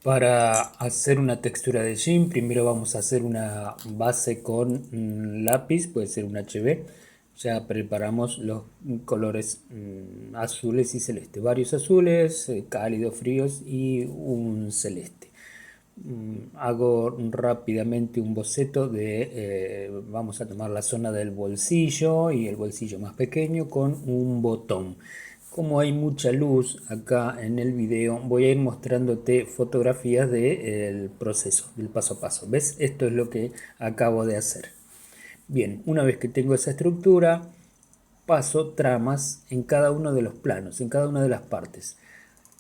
Para hacer una textura de jean, primero vamos a hacer una base con lápiz, puede ser un HB. Ya preparamos los colores azules y celeste, varios azules, cálidos, fríos y un celeste. Hago rápidamente un boceto vamos a tomar la zona del bolsillo y el bolsillo más pequeño con un botón. Como hay mucha luz acá en el video, voy a ir mostrándote fotografías del proceso, del paso a paso. ¿Ves? Esto es lo que acabo de hacer. Bien, una vez que tengo esa estructura, paso tramas en cada uno de los planos, en cada una de las partes,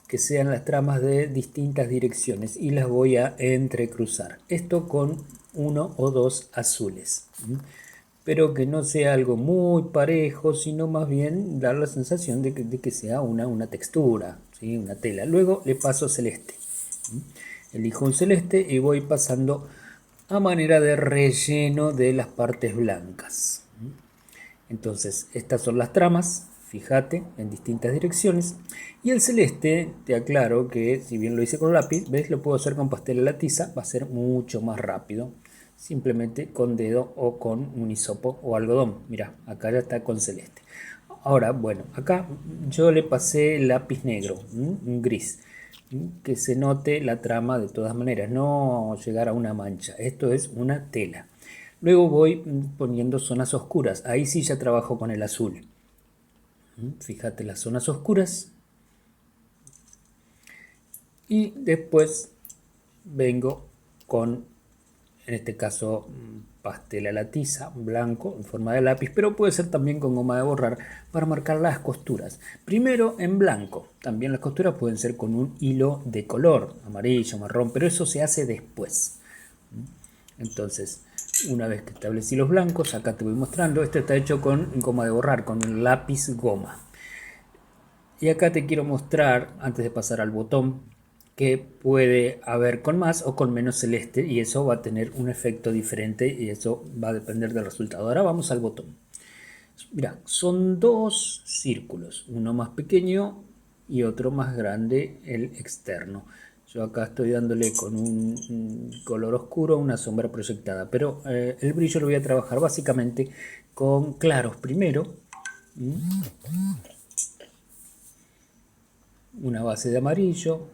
que sean las tramas de distintas direcciones y las voy a entrecruzar. Esto con uno o dos azules. Pero que no sea algo muy parejo, sino más bien dar la sensación de que sea una textura, ¿sí? Una tela. Luego le paso celeste. Elijo un celeste y voy pasando a manera de relleno de las partes blancas. Entonces, estas son las tramas, fíjate, en distintas direcciones. Y el celeste, te aclaro que si bien lo hice con lápiz, ves, lo puedo hacer con pastel a la tiza, va a ser mucho más rápido. Simplemente con dedo o con un hisopo o algodón. Mira, acá ya está con celeste. Ahora, bueno, acá yo le pasé lápiz negro, un gris, que se note la trama de todas maneras, no llegar a una mancha. Esto es una tela. Luego voy poniendo zonas oscuras. Ahí sí ya trabajo con el azul. Fíjate las zonas oscuras. Y después vengo con, en este caso, pastel a la tiza, blanco, en forma de lápiz, pero puede ser también con goma de borrar para marcar las costuras. Primero en blanco. También las costuras pueden ser con un hilo de color, amarillo, marrón, pero eso se hace después. Entonces, una vez que establecí los blancos, acá te voy mostrando, esto está hecho con goma de borrar, con el lápiz goma. Y acá te quiero mostrar, antes de pasar al botón, que puede haber con más o con menos celeste y eso va a tener un efecto diferente y eso va a depender del resultado. Ahora vamos al botón. Mira, son dos círculos, uno más pequeño y otro más grande, el externo. Yo acá estoy dándole con un color oscuro una sombra proyectada, pero el brillo lo voy a trabajar básicamente con claros primero, una base de amarillo,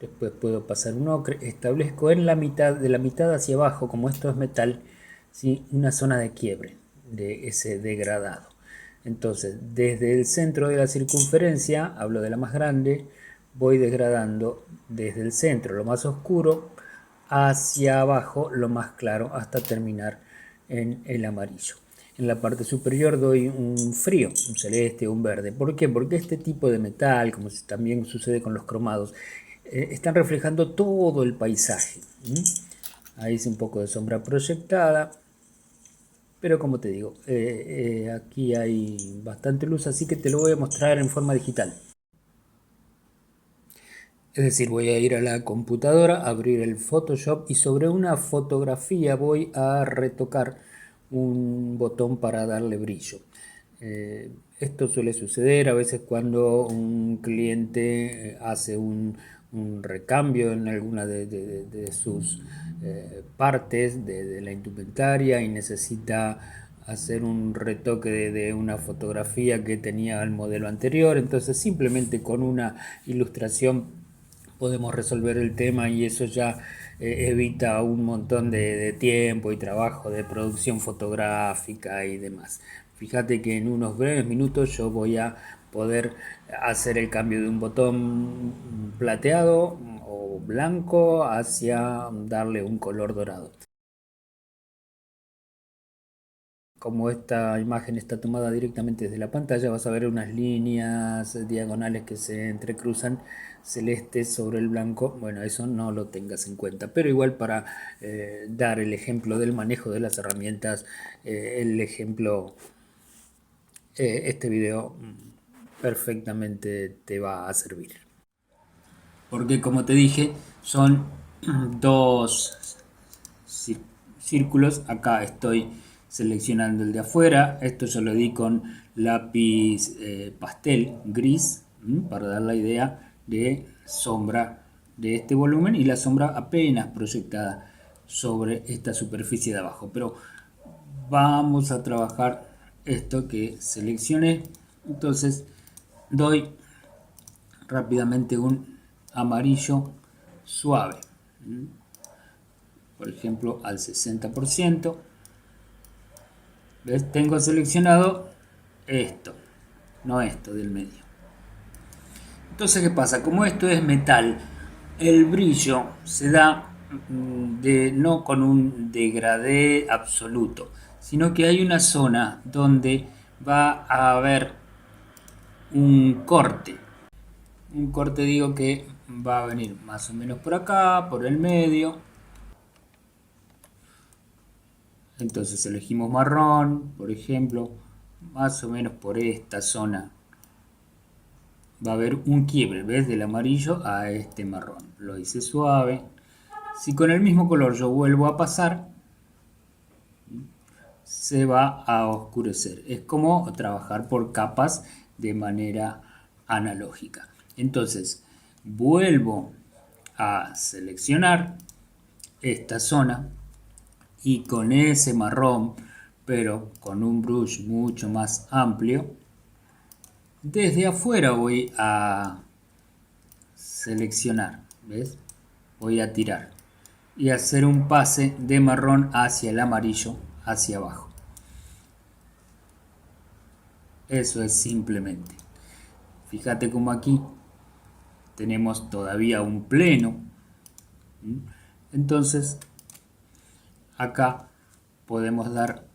después puedo pasar un ocre, establezco en la mitad, de la mitad hacia abajo, como esto es metal, ¿sí? Una zona de quiebre de ese degradado. Entonces, desde el centro de la circunferencia, hablo de la más grande, voy degradando desde el centro, lo más oscuro, hacia abajo, lo más claro, hasta terminar en el amarillo. En la parte superior doy un frío, un celeste o un verde. ¿Por qué? Porque este tipo de metal, como también sucede con los cromados, están reflejando todo el paisaje. Ahí es un poco de sombra proyectada, pero como te digo, aquí hay bastante luz, así que te lo voy a mostrar en forma digital. Es decir, voy a ir a la computadora, abrir el Photoshop y sobre una fotografía voy a retocar un botón para darle brillo. Esto suele suceder a veces cuando un cliente hace un recambio en alguna de sus partes de la indumentaria y necesita hacer un retoque de una fotografía que tenía el modelo anterior. Entonces simplemente con una ilustración podemos resolver el tema y eso ya evita un montón de tiempo y trabajo de producción fotográfica y demás. Fíjate que en unos breves minutos yo voy a poder hacer el cambio de un botón plateado o blanco hacia darle un color dorado. Como esta imagen está tomada directamente desde la pantalla, vas a ver unas líneas diagonales que se entrecruzan celestes sobre el blanco. Bueno, eso no lo tengas en cuenta, pero igual para dar el ejemplo del manejo de las herramientas, el ejemplo, este video perfectamente te va a servir. Porque como te dije, son dos círculos. Acá estoy seleccionando el de afuera. Esto yo lo di con lápiz pastel gris para dar la idea de sombra de este volumen y la sombra apenas proyectada sobre esta superficie de abajo. Pero vamos a trabajar esto que seleccioné. Entonces doy rápidamente un amarillo suave, por ejemplo al 60%. ¿Ves? Tengo seleccionado esto, no esto del medio. Entonces, ¿qué pasa? Como esto es metal, el brillo se da no con un degradé absoluto, sino que hay una zona donde va a haber un corte. Un corte, digo, que va a venir más o menos por acá, por el medio. Entonces elegimos marrón, por ejemplo, más o menos por esta zona va a haber un quiebre, ¿ves? Del amarillo a este marrón. Lo hice suave. Si con el mismo color yo vuelvo a pasar, se va a oscurecer. Es como trabajar por capas de manera analógica. Entonces, vuelvo a seleccionar esta zona y con ese marrón, pero con un brush mucho más amplio, desde afuera voy a seleccionar, ¿ves? Voy a tirar y hacer un pase de marrón hacia el amarillo, hacia abajo. Eso es simplemente. Fíjate como aquí tenemos todavía un pleno. Entonces, acá podemos dar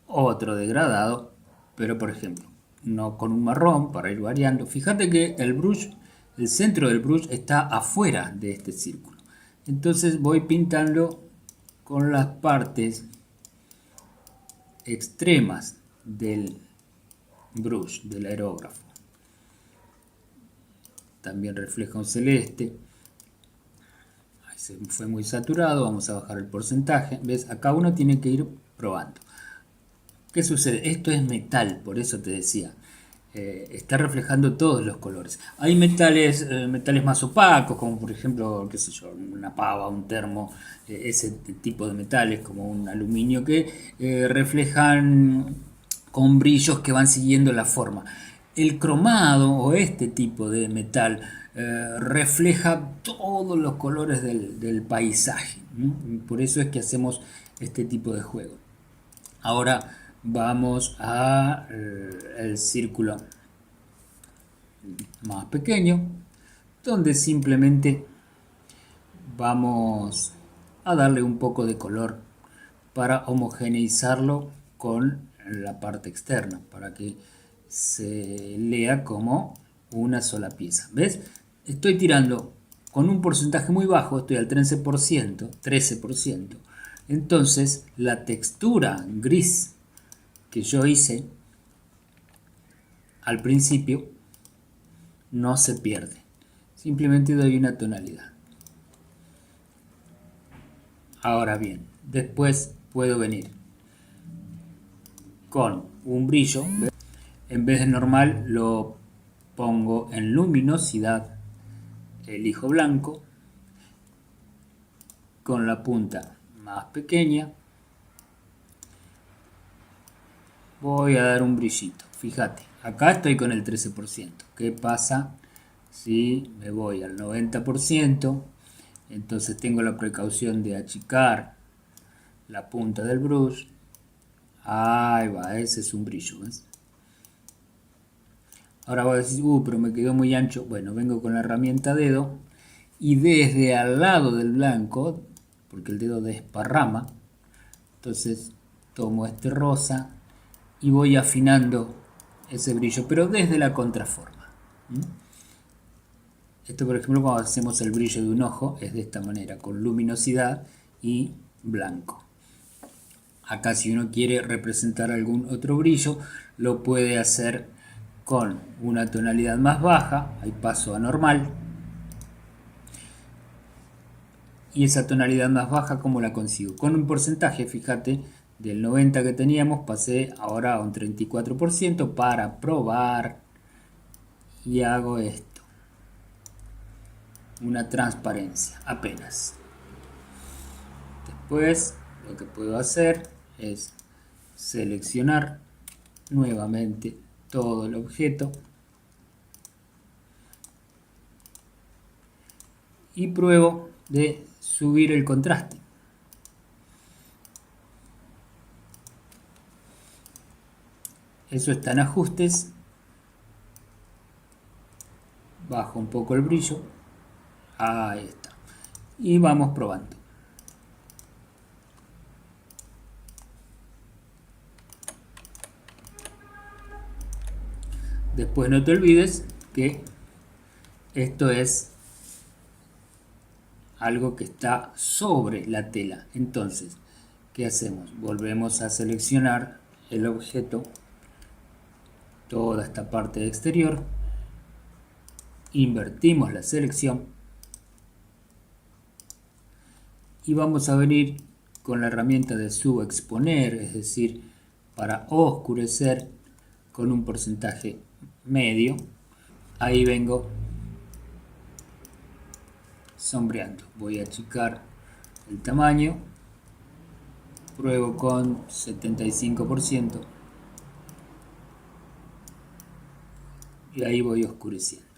otro degradado, pero por ejemplo, no con un marrón para ir variando. Fíjate que el brush, el centro del brush está afuera de este círculo. Entonces voy pintando con las partes extremas del brush, del aerógrafo. También refleja un celeste. Ahí se fue muy saturado, vamos a bajar el porcentaje. ¿Ves? Acá uno tiene que ir probando. ¿Qué sucede? Esto es metal, por eso te decía. Está reflejando todos los colores. Hay metales, metales más opacos, como por ejemplo, qué sé yo, una pava, un termo, ese tipo de metales, como un aluminio, que reflejan con brillos que van siguiendo la forma. El cromado o este tipo de metal refleja todos los colores del paisaje. Por eso es que hacemos este tipo de juego. Ahora vamos a el círculo más pequeño, donde simplemente vamos a darle un poco de color para homogeneizarlo con la parte externa, para que se lea como una sola pieza. ¿Ves? Estoy tirando con un porcentaje muy bajo, estoy al 13%. Entonces la textura gris que yo hice al principio no se pierde. Simplemente doy una tonalidad. Ahora bien, después puedo venir con un brillo. En vez de normal lo pongo en luminosidad, elijo blanco, con la punta más pequeña voy a dar un brillito. Fíjate, acá estoy con el 13%. ¿Qué pasa si me voy al 90%? Entonces tengo la precaución de achicar la punta del brush. Ahí va, ese es un brillo, ¿ves? Ahora voy a decir, pero me quedó muy ancho. Bueno, vengo con la herramienta dedo y desde al lado del blanco, porque el dedo desparrama, entonces tomo este rosa y voy afinando ese brillo, pero desde la contraforma. Esto, por ejemplo, cuando hacemos el brillo de un ojo, es de esta manera, con luminosidad y blanco. Acá, si uno quiere representar algún otro brillo, lo puede hacer con una tonalidad más baja, ahí paso a normal. Y esa tonalidad más baja, ¿cómo la consigo? Con un porcentaje, fíjate, del 90 que teníamos, pasé ahora a un 34% para probar y hago esto. una transparencia apenas. Después lo que puedo hacer es seleccionar nuevamente todo el objeto y pruebo de subir el contraste. Eso está en ajustes, bajo un poco el brillo, ahí está, y vamos probando. Después no te olvides que esto es algo que está sobre la tela. Entonces, ¿qué hacemos? Volvemos a seleccionar el objeto, toda esta parte exterior, invertimos la selección y vamos a venir con la herramienta de subexponer, es decir, para oscurecer con un porcentaje medio. Ahí vengo sombreando. Voy a achicar el tamaño, pruebo con 75% y ahí voy oscureciendo.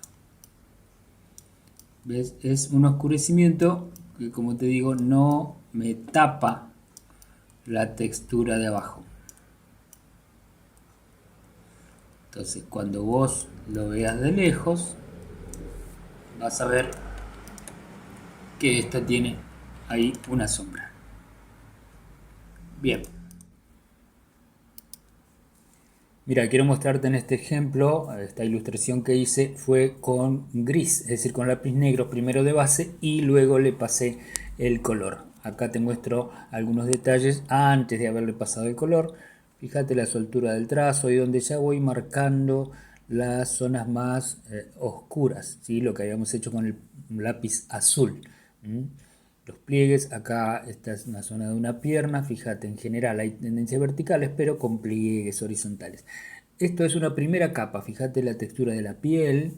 ¿Ves? Es un oscurecimiento que, como te digo, no me tapa la textura de abajo. Entonces, cuando vos lo veas de lejos, vas a ver que esta tiene ahí una sombra. Bien. Mira, quiero mostrarte en este ejemplo, esta ilustración que hice fue con gris, es decir, con lápiz negro primero de base y luego le pasé el color. Acá te muestro algunos detalles antes de haberle pasado el color. Fíjate la soltura del trazo y donde ya voy marcando las zonas más oscuras, ¿sí? Lo que habíamos hecho con el lápiz azul. Los pliegues, acá esta es una zona de una pierna, fíjate, en general hay tendencias verticales, pero con pliegues horizontales. Esto es una primera capa, fíjate la textura de la piel,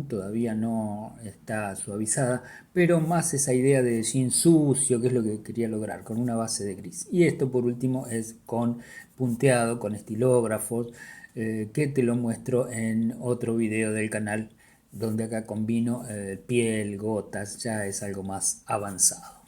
todavía no está suavizada, pero más esa idea de jean sucio, que es lo que quería lograr, con una base de gris. Y esto por último es con punteado, con estilógrafos, que te lo muestro en otro video del canal, donde acá combino piel, gotas, ya es algo más avanzado.